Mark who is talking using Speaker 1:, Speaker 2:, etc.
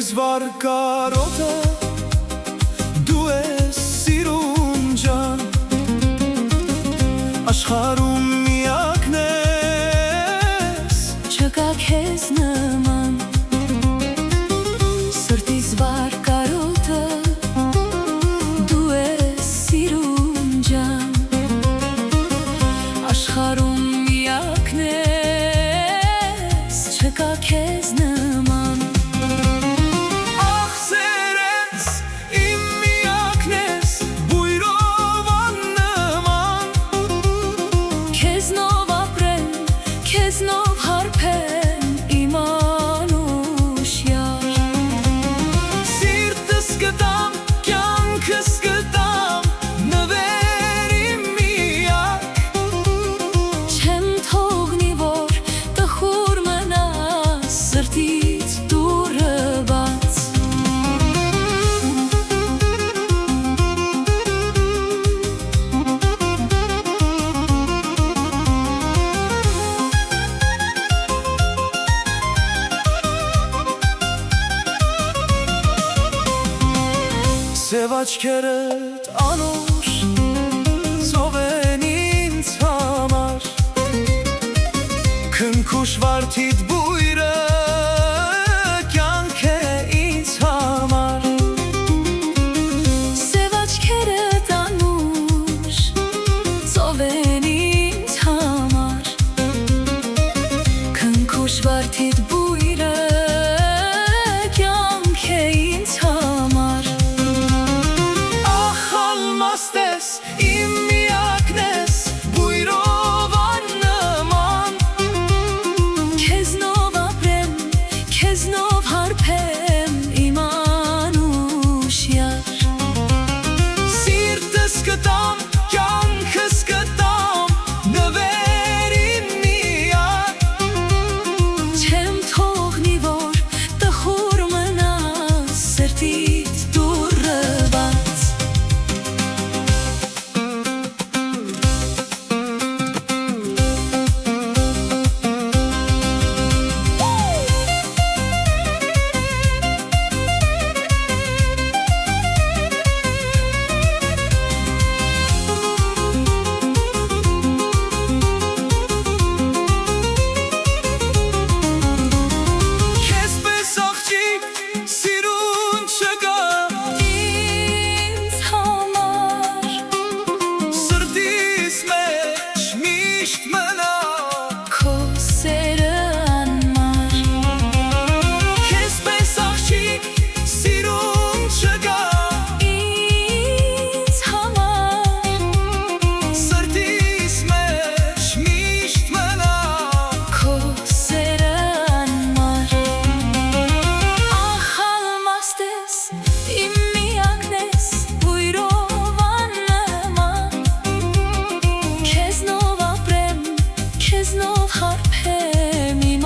Speaker 1: դժվար կարոտը դու ես սիրուն ջան աշխարհում միակն ես
Speaker 2: չկա քեզ նման սրտիս վար կարոտը դու ես սիրուն ջան աշխարհում միակն ես չկա քեզ նման Քեզնով հարբեմ իմ անուշյար
Speaker 1: Սիրտս կտամ, կյանքս կտամ նվեր իմ միակ
Speaker 2: Չեմ թողնի, որ տխուր մնաս սրտից դուռը բաց
Speaker 1: Սև աչքերդ անուշ ծով են ինձ համար Քնքուշ վարդիդ բույրը կյանք է ինձ համար
Speaker 2: Սև աչքերդ անուշ ծով են ինձ համար Քնքուշ վարդիդ բույրը կյանք է ինձ համար
Speaker 1: Իմ միակն ես բույրով աննման
Speaker 2: Քեզնով ապրեմ, քեզնով հարբեմ իմ անուշյար
Speaker 1: Սիրտս կտամ, կյանքս կտամ նվեր իմ միակ
Speaker 2: Չեմ թողնի, որ տխուր մնաս սրտից դուռը բաց Քեզնով հարբեմ իմ